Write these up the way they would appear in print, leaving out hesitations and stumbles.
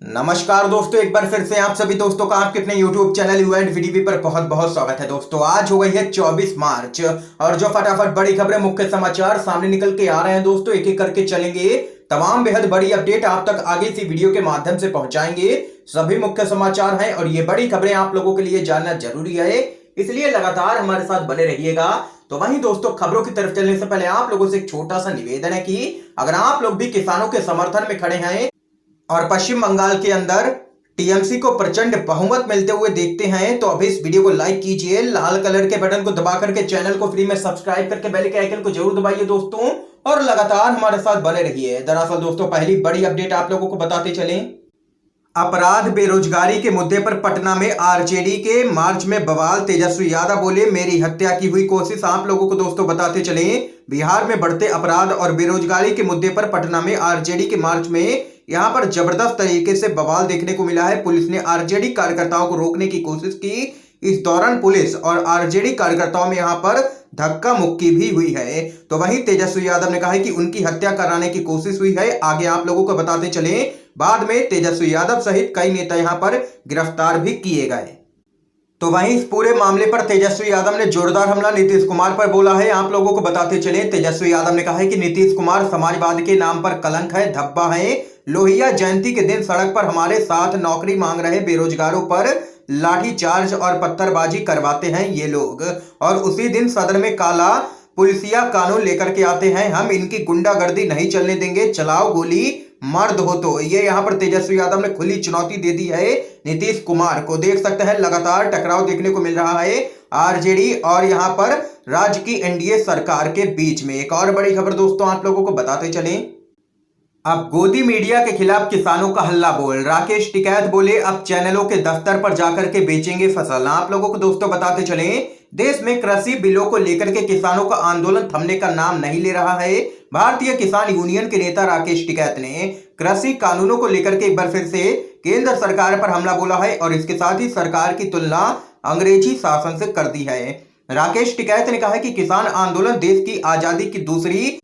नमस्कार दोस्तों, एक बार फिर से आप सभी दोस्तों का आपके अपने YouTube channel you and VDP पर बहुत बहुत स्वागत है। दोस्तों आज हो गई है 24 मार्च और जो फटाफट बड़ी खबरें, मुख्य समाचार सामने निकल के आ रहे हैं दोस्तों, एक एक करके चलेंगे। तमाम बेहद बड़ी अपडेट आप तक आगे इसी वीडियो के माध्यम से पहुंचाएंगे। सभी मुख्य समाचार हैं और ये बड़ी खबरें आप लोगों के लिए जानना जरूरी है, इसलिए लगातार हमारे साथ बने रहिएगा। तो वहीं दोस्तों, खबरों की तरफ चलने से पहले आप लोगों से एक छोटा सा निवेदन है कि अगर आप लोग भी किसानों के समर्थन में खड़े हैं और पश्चिम बंगाल के अंदर टीएमसी को प्रचंड बहुमत मिलते हुए देखते हैं तो अभी इस वीडियो को लाइक कीजिए, लाल कलर के बटन को दबा करके चैनल को फ्री में सब्सक्राइब करके बेल के आइकन को जरूर दबाइए दोस्तों, और लगातार हमारे साथ बने रहिए। दरअसल दोस्तों, पहली बड़ी अपडेट आप लोगों को बताते चलें। अपराध बेरोजगारी के मुद्दे पर पटना में आरजेडी के मार्च में बवाल, तेजस्वी यादव बोले मेरी हत्या की हुई कोशिश। आप लोगों को दोस्तों बताते चलें, बिहार में बढ़ते अपराध और बेरोजगारी के मुद्दे पर पटना में आरजेडी के मार्च में यहां पर जबरदस्त तरीके से बवाल देखने को मिला है। पुलिस ने आरजेडी कार्यकर्ताओं को रोकने की कोशिश की। इस दौरान पुलिस और आरजेडी कार्यकर्ताओं में यहां पर धक्का मुक्की भी हुई है। तो वहीं तेजस्वी यादव ने कहा है कि उनकी हत्या कराने की कोशिश हुई है। आगे आप लोगों को बताते चले, बाद में तेजस्वी यादव सहित कई नेता यहां पर गिरफ्तार भी किए गए। तो वहीं इस पूरे मामले पर तेजस्वी यादव ने जोरदार हमला नीतीश कुमार पर बोला है। आप लोगों को बताते चले, तेजस्वी यादव ने कहा है कि नीतीश कुमार समाजवाद के नाम पर कलंक है, धब्बा है। लोहिया जयंती के दिन सड़क पर हमारे साथ नौकरी मांग रहे बेरोजगारों पर लाठीचार्ज और पत्थरबाजी करवाते हैं ये लोग, और उसी दिन सदन में काला पुलिसिया कानून लेकर के आते हैं। हम इनकी गुंडागर्दी नहीं चलने देंगे, चलाओ गोली, मर्द हो तो। ये यहाँ पर तेजस्वी यादव ने खुली चुनौती दे दी है नीतीश कुमार को। देख सकते हैं लगातार टकराव देखने को मिल रहा है आरजेडी और यहाँ पर राज्य की एनडीए सरकार के बीच में। एक और बड़ी खबर दोस्तों आप लोगों को बताते चलें। अब गोदी मीडिया के खिलाफ किसानों का हल्ला बोल, राकेश टिकैत बोले अब चैनलों के दफ्तर पर जाकर के बेचेंगे फसल। आप लोगों को दोस्तों बताते चलें, देश में कृषि बिलों को लेकर के किसानों का आंदोलन थमने का नाम नहीं ले रहा है। भारतीय किसान यूनियन के नेता राकेश टिकैत ने कृषि कानूनों को लेकर के एक बार फिर से केंद्र सरकार पर हमला बोला है और इसके साथ ही सरकार की तुलना अंग्रेजी शासन से कर दी है। राकेश टिकैत ने कहा है कि किसान आंदोलन देश की आजादी की दूसरी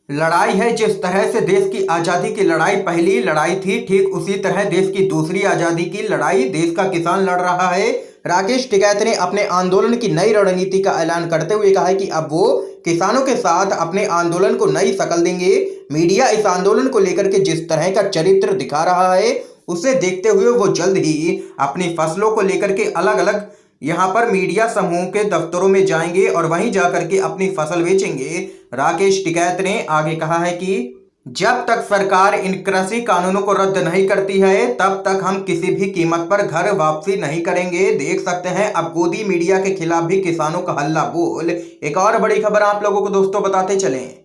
लड़ाई है। जिस तरह से देश की आजादी की लड़ाई पहली लड़ाई थी, ठीक उसी तरह देश की दूसरी आजादी की लड़ाई देश का किसान लड़ रहा है। राकेश टिकैत ने अपने आंदोलन की नई रणनीति का ऐलान करते हुए कहा है कि अब वो किसानों के साथ अपने आंदोलन को नई शक्ल देंगे। मीडिया इस आंदोलन को लेकर के जिस तरह का चरित्र दिखा रहा है, उसे देखते हुए वो जल्द ही अपनी फसलों को लेकर के अलग अलग यहाँ पर मीडिया समूह के दफ्तरों में जाएंगे और वहीं जाकर के अपनी फसल बेचेंगे। राकेश टिकैत ने आगे कहा है कि जब तक सरकार इन कृषि कानूनों को रद्द नहीं करती है, तब तक हम किसी भी कीमत पर घर वापसी नहीं करेंगे। देख सकते हैं अब गोदी मीडिया के खिलाफ भी किसानों का हल्ला बोल। एक और बड़ी खबर आप लोगों को दोस्तों बताते चलें।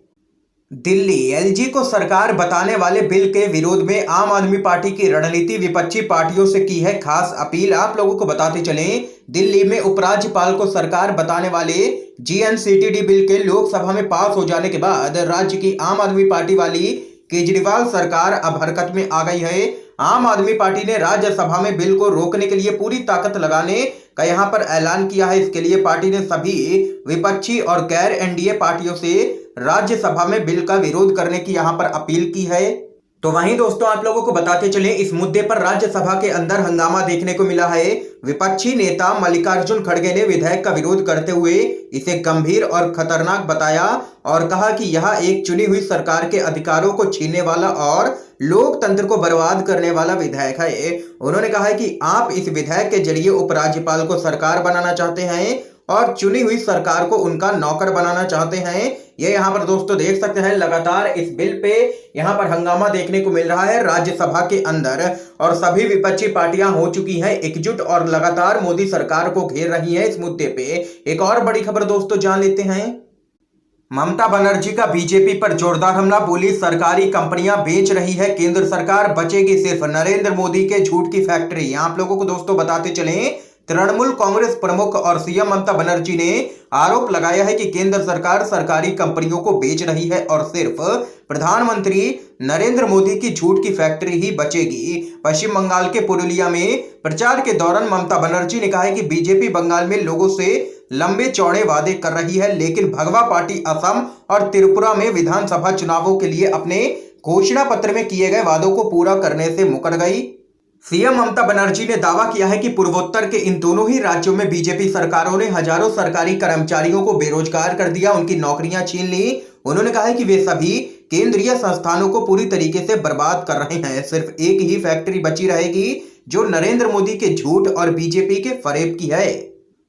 दिल्ली एलजी को सरकार बताने वाले बिल के विरोध में आम आदमी पार्टी की रणनीति विपक्षी पार्टियों से की है खास अपील। आप लोगों को बताते चलें, दिल्ली में उपराज्यपाल को सरकार बताने वाले जीएनसीटीडी बिल के लोकसभा में पास हो जाने के बाद राज्य की आम आदमी पार्टी वाली केजरीवाल सरकार अब हरकत में आ गई है। आम आदमी पार्टी ने राज्यसभा में बिल को रोकने के लिए पूरी ताकत लगाने का यहाँ पर ऐलान किया है। इसके लिए पार्टी ने सभी विपक्षी और गैर एनडीए पार्टियों से राज्यसभा में बिल का विरोध करने की यहाँ पर अपील की है। तो वहीं दोस्तों आप लोगों को बताते चले, इस मुद्दे पर राज्यसभा के अंदर हंगामा देखने को मिला है। विपक्षी नेता मल्लिकार्जुन खड़गे ने विधेयक का विरोध करते हुए इसे गंभीर और खतरनाक बताया और कहा कि यह एक चुनी हुई सरकार के अधिकारों को छीनने वाला और लोकतंत्र को बर्बाद करने वाला विधेयक है। उन्होंने कहा है कि आप इस विधेयक के जरिए उपराज्यपाल को सरकार बनाना चाहते हैं और चुनी हुई सरकार को उनका नौकर बनाना चाहते हैं। ये यहाँ पर दोस्तों देख सकते हैं लगातार इस बिल पे यहाँ पर हंगामा देखने को मिल रहा है राज्यसभा के अंदर, और सभी विपक्षी पार्टियां हो चुकी हैं एकजुट और लगातार मोदी सरकार को घेर रही हैं इस मुद्दे पे। एक और बड़ी खबर दोस्तों जान लेते हैं। ममता बनर्जी का बीजेपी पर जोरदार हमला, बोली सरकारी कंपनियां बेच रही है केंद्र सरकार, बचेगी सिर्फ नरेंद्र मोदी के झूठ की फैक्ट्री। आप लोगों को दोस्तों बताते चलें, तृणमूल कांग्रेस प्रमुख और सीएम ममता बनर्जी ने आरोप लगाया है कि केंद्र सरकार सरकारी कंपनियों को बेच रही है और सिर्फ प्रधानमंत्री नरेंद्र मोदी की झूठ की फैक्ट्री ही बचेगी। पश्चिम बंगाल के पुरुलिया में प्रचार के दौरान ममता बनर्जी ने कहा है कि बीजेपी बंगाल में लोगों से लंबे चौड़े वादे कर रही है, लेकिन भगवा पार्टी असम और त्रिपुरा में विधानसभा चुनावों के लिए अपने घोषणा पत्र में किए गए वादों को पूरा करने से मुकर गई। सीएम ममता बनर्जी ने दावा किया है कि पूर्वोत्तर के इन दोनों ही राज्यों में बीजेपी सरकारों ने हजारों सरकारी कर्मचारियों को बेरोजगार कर दिया, उनकी नौकरियां छीन ली। उन्होंने कहा है कि वे सभी केंद्रीय संस्थानों को पूरी तरीके से बर्बाद कर रहे हैं। सिर्फ एक ही फैक्ट्री बची रहेगी जो नरेंद्र मोदी के झूठ और बीजेपी के फरेब की है।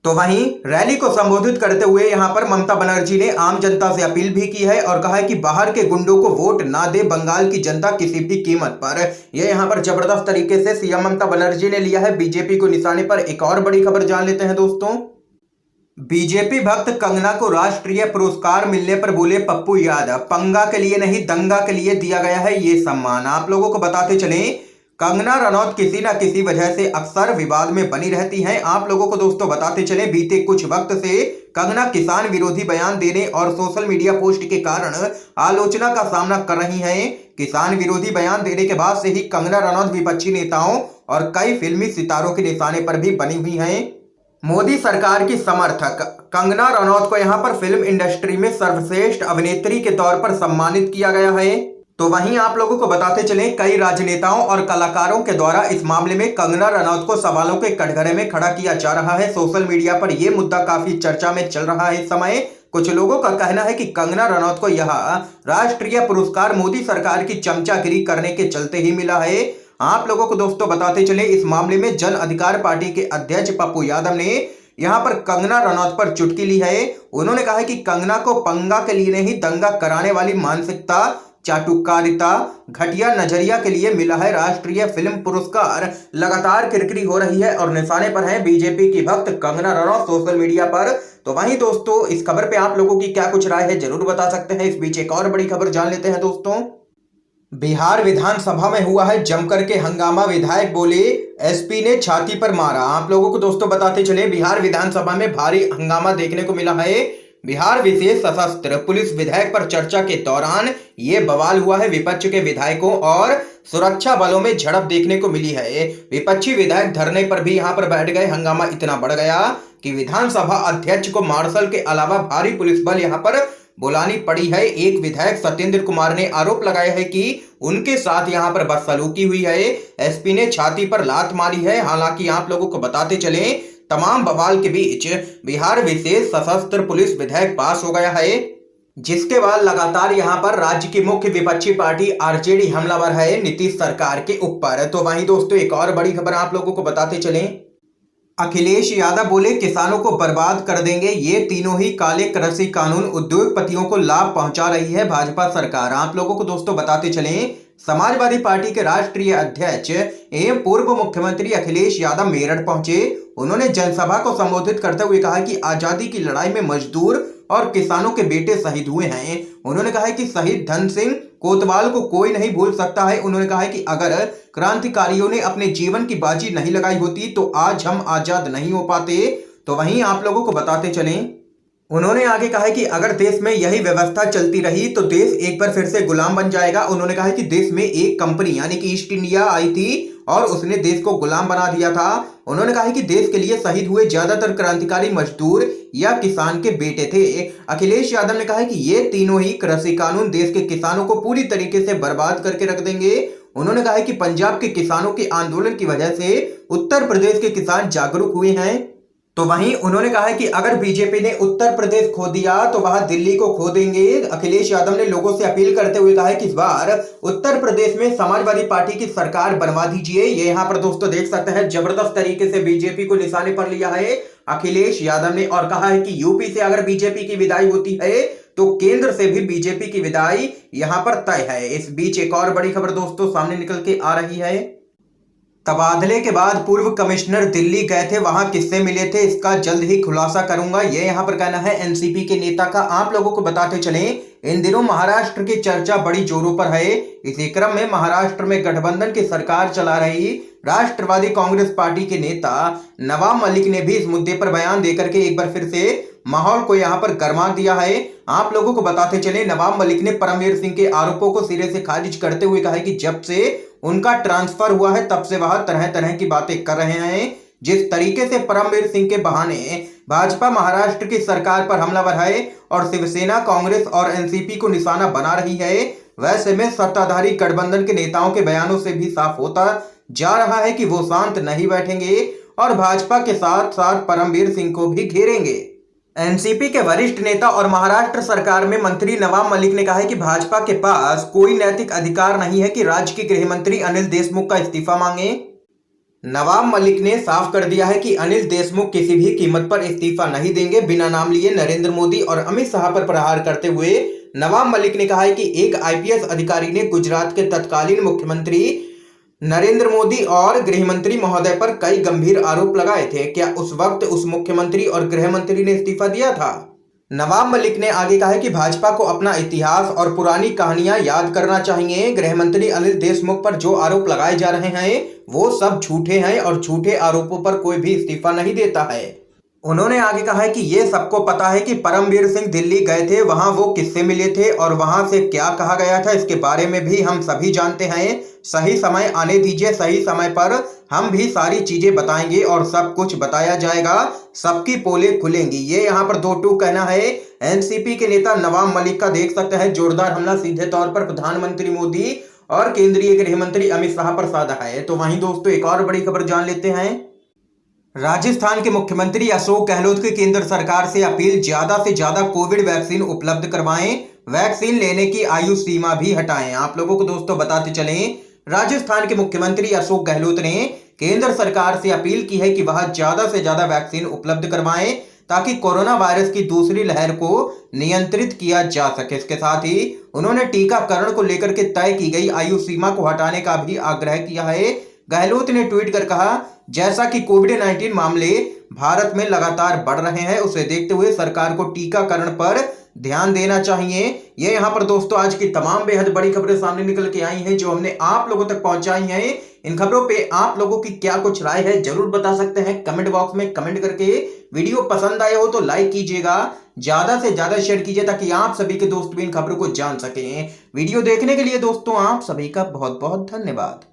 तो वहीं रैली को संबोधित करते हुए यहां पर ममता बनर्जी ने आम जनता से अपील भी की है और कहा है कि बाहर के गुंडों को वोट ना दे बंगाल की जनता किसी भी कीमत पर। यह यहां पर जबरदस्त तरीके से सीएम ममता बनर्जी ने लिया है बीजेपी को निशाने पर। एक और बड़ी खबर जान लेते हैं दोस्तों। बीजेपी भक्त कंगना को राष्ट्रीय पुरस्कार मिलने पर बोले पप्पू यादव, पंगा के लिए नहीं दंगा के लिए दिया गया है ये सम्मान। आप लोगों को बताते चलें, कंगना रनौत किसी न किसी वजह से अक्सर विवाद में बनी रहती हैं। आप लोगों को दोस्तों बताते चले, बीते कुछ वक्त से कंगना किसान विरोधी बयान देने और सोशल मीडिया पोस्ट के कारण आलोचना का सामना कर रही हैं। किसान विरोधी बयान देने के बाद से ही कंगना रनौत विपक्षी नेताओं और कई फिल्मी सितारों के निशाने पर भी बनी हुई हैं। मोदी सरकार की समर्थक कंगना रनौत को यहां पर फिल्म इंडस्ट्री में सर्वश्रेष्ठ अभिनेत्री के तौर पर सम्मानित किया गया है। तो वहीं आप लोगों को बताते चलें, कई राजनेताओं और कलाकारों के द्वारा इस मामले में कंगना रनौत को सवालों के कटघरे में खड़ा किया जा रहा है। सोशल मीडिया पर यह मुद्दा काफी चर्चा में चल रहा है इस समय। कुछ लोगों का कहना है कि कंगना रनौत को यह राष्ट्रीय पुरस्कार मोदी सरकार की चमचागिरी करने के चलते ही मिला है। आप लोगों को दोस्तों बताते चले, इस मामले में जन अधिकार पार्टी के अध्यक्ष पप्पू यादव ने यहां पर कंगना रनौत पर चुटकी ली है। उन्होंने कहा है कि कंगना को पंगा के लिए नहीं दंगा कराने वाली मानसिकता, चाटुकारिता, घटिया नजरिया के लिए मिला है राष्ट्रीय फिल्म पुरस्कार। लगातार किरकिरी हो रही है और निशाने पर है बीजेपी की भक्त कंगना रनौत सोशल मीडिया पर। तो वहीं दोस्तों, इस खबर पे आप लोगों की क्या कुछ राय है जरूर बता सकते हैं। इस बीच एक और बड़ी खबर जान लेते हैं दोस्तों। बिहार विधानसभा में हुआ है जमकर के हंगामा, विधायक बोले एसपी ने छाती पर मारा। आप लोगों को दोस्तों बताते चले, बिहार विधानसभा में भारी हंगामा देखने को मिला है। बिहार विशेष सशस्त्र पुलिस विधेयक पर चर्चा के दौरान ये बवाल हुआ है। विपक्ष के विधायकों और सुरक्षा बलों में झड़प देखने को मिली है। विपक्षी विधायक धरने पर भी यहां पर बैठ गए। हंगामा इतना बढ़ गया कि विधानसभा अध्यक्ष को मार्शल के अलावा भारी पुलिस बल यहां पर बुलानी पड़ी है। एक विधायक सत्येंद्र कुमार ने आरोप लगाया है कि उनके साथ यहां पर बदसलूकी हुई है। एसपी ने छाती पर लात मारी है। हालांकि आप लोगों को बताते चले, तमाम बवाल के बीच बिहार विशेष सशस्त्र पुलिस विधेयक पास हो गया है, जिसके बाद लगातार यहां पर राज्य की मुख्य विपक्षी पार्टी आरजेडी हमलावर है नीतीश सरकार के ऊपर। तो वहीं दोस्तों, एक और बड़ी खबर आप लोगों को बताते चलें। अखिलेश यादव बोले किसानों को बर्बाद कर देंगे। ये तीनों ही काले कृषि कानून उद्योगपतियों को लाभ पहुंचा रही है भाजपा सरकार। आप लोगों को दोस्तों बताते चलें, समाजवादी पार्टी के राष्ट्रीय अध्यक्ष एवं पूर्व मुख्यमंत्री अखिलेश यादव मेरठ पहुंचे। उन्होंने जनसभा को संबोधित करते हुए कहा कि आजादी की लड़ाई में मजदूर और किसानों के बेटे शहीद हुए हैं। उन्होंने कहा कि शहीद धन सिंह कोतवाल को कोई नहीं भूल सकता है। उन्होंने कहा कि अगर क्रांतिकारियों ने अपने जीवन की बाजी नहीं लगाई होती तो आज हम आजाद नहीं हो पाते। तो वहीं आप लोगों को बताते चलें, उन्होंने आगे कहा कि अगर देश में यही व्यवस्था चलती रही तो देश एक बार फिर से गुलाम बन जाएगा। उन्होंने कहा कि देश में एक कंपनी यानी कि ईस्ट इंडिया आई थी और उसने देश को गुलाम बना दिया था। उन्होंने कहा कि देश के लिए शहीद हुए ज्यादातर क्रांतिकारी मजदूर या किसान के बेटे थे। अखिलेश यादव ने कहा कि ये तीनों ही कृषि कानून देश के किसानों को पूरी तरीके से बर्बाद करके रख देंगे। उन्होंने कहा कि पंजाब के किसानों के आंदोलन की वजह से उत्तर प्रदेश के किसान जागरूक हुए हैं। तो वहीं उन्होंने कहा है कि अगर बीजेपी ने उत्तर प्रदेश खो दिया तो वह दिल्ली को खो देंगे। अखिलेश यादव ने लोगों से अपील करते हुए कहा है कि इस बार उत्तर प्रदेश में समाजवादी पार्टी की सरकार बनवा दीजिए। ये यहाँ पर दोस्तों देख सकते हैं, जबरदस्त तरीके से बीजेपी को निशाने पर लिया है अखिलेश यादव ने और कहा है कि यूपी से अगर बीजेपी की विदाई होती है तो केंद्र से भी बीजेपी की विदाई यहां पर तय है। इस बीच एक और बड़ी खबर दोस्तों सामने निकल के आ रही है। तबादले के बाद पूर्व कमिश्नर दिल्ली गए थे, वहां किससे मिले थे इसका जल्द ही खुलासा करूंगा, ये यहां पर कहना है एनसीपी के नेता का। आप लोगों को बताते चलें, इन दिनों महाराष्ट्र की चर्चा बड़ी जोरों पर है। इसी क्रम में महाराष्ट्र में गठबंधन की सरकार चला रही राष्ट्रवादी कांग्रेस पार्टी के नेता नवाब मलिक ने भी इस मुद्दे पर बयान देकर के एक बार फिर से माहौल को यहां पर गर्मा दिया है। आप लोगों को बताते चले, नवाब मलिक ने परमवीर सिंह के आरोपों को सिरे से खारिज करते हुए कहा है कि जब से उनका ट्रांसफर हुआ है तब से वह तरह तरह की बातें कर रहे हैं। जिस तरीके से परमवीर सिंह के बहाने भाजपा महाराष्ट्र की सरकार पर हमलावर है और शिवसेना, कांग्रेस और एनसीपी को निशाना बना रही है, वैसे में सत्ताधारी गठबंधन के नेताओं के बयानों से भी साफ होता जा रहा है कि वो शांत नहीं बैठेंगे और भाजपा के साथ साथ परमवीर सिंह को भी घेरेंगे। एनसीपी के वरिष्ठ नेता और महाराष्ट्र सरकार में मंत्री नवाब मलिक ने कहा है कि भाजपा के पास कोई नैतिक अधिकार नहीं है कि राज्य के गृह मंत्री अनिल देशमुख का इस्तीफा मांगे। नवाब मलिक ने साफ कर दिया है कि अनिल देशमुख किसी भी कीमत पर इस्तीफा नहीं देंगे। बिना नाम लिए नरेंद्र मोदी और अमित शाह पर प्रहार करते हुए नवाब मलिक ने कहा है कि एक आईपीएस अधिकारी ने गुजरात के तत्कालीन मुख्यमंत्री नरेंद्र मोदी और गृह मंत्री महोदय पर कई गंभीर आरोप लगाए थे। क्या उस वक्त उस मुख्यमंत्री और गृह मंत्री ने इस्तीफा दिया था? नवाब मलिक ने आगे कहा है कि भाजपा को अपना इतिहास और पुरानी कहानियां याद करना चाहिए। गृह मंत्री अनिल देशमुख पर जो आरोप लगाए जा रहे हैं वो सब झूठे हैं और झूठे आरोपों पर कोई भी इस्तीफा नहीं देता है। उन्होंने आगे कहा है कि ये सबको पता है कि परमवीर सिंह दिल्ली गए थे, वहां वो किससे मिले थे और वहां से क्या कहा गया था, इसके बारे में भी हम सभी जानते हैं। सही समय आने दीजिए, सही समय पर हम भी सारी चीजें बताएंगे और सब कुछ बताया जाएगा, सबकी पोलें खुलेंगी। ये यहाँ पर दो टूक कहना है एनसीपी के नेता नवाब मलिक का। देख सकते हैं जोरदार हमला सीधे तौर पर प्रधानमंत्री मोदी और केंद्रीय गृह मंत्री अमित शाह पर साधा है। तो वहीं दोस्तों एक और बड़ी खबर जान लेते हैं। राजस्थान के मुख्यमंत्री अशोक गहलोत की केंद्र सरकार से अपील, ज्यादा से ज्यादा कोविड वैक्सीन उपलब्ध करवाएं, वैक्सीन लेने की आयु सीमा भी हटाएं। आप लोगों को दोस्तों बताते चलें, राजस्थान के मुख्यमंत्री अशोक गहलोत ने केंद्र सरकार से अपील की है कि वह ज्यादा से ज्यादा वैक्सीन उपलब्ध करवाएं ताकि कोरोना वायरस की दूसरी लहर को नियंत्रित किया जा सके। इसके साथ ही उन्होंने टीकाकरण को लेकर के तय की गई आयु सीमा को हटाने का भी आग्रह किया है। गहलोत ने ट्वीट कर कहा, जैसा कि कोविड-19 मामले भारत में लगातार बढ़ रहे हैं, उसे देखते हुए सरकार को टीकाकरण पर ध्यान देना चाहिए। ये यहाँ पर दोस्तों आज की तमाम बेहद बड़ी खबरें सामने निकल के आई हैं जो हमने आप लोगों तक पहुंचाई हैं। इन खबरों पे आप लोगों की क्या कुछ राय है जरूर बता सकते हैं कमेंट बॉक्स में कमेंट करके। वीडियो पसंद आए हो तो लाइक कीजिएगा, ज्यादा से ज्यादा शेयर कीजिए ताकि आप सभी के दोस्त भी इन खबरों को जान सकें। वीडियो देखने के लिए दोस्तों आप सभी का बहुत बहुत धन्यवाद।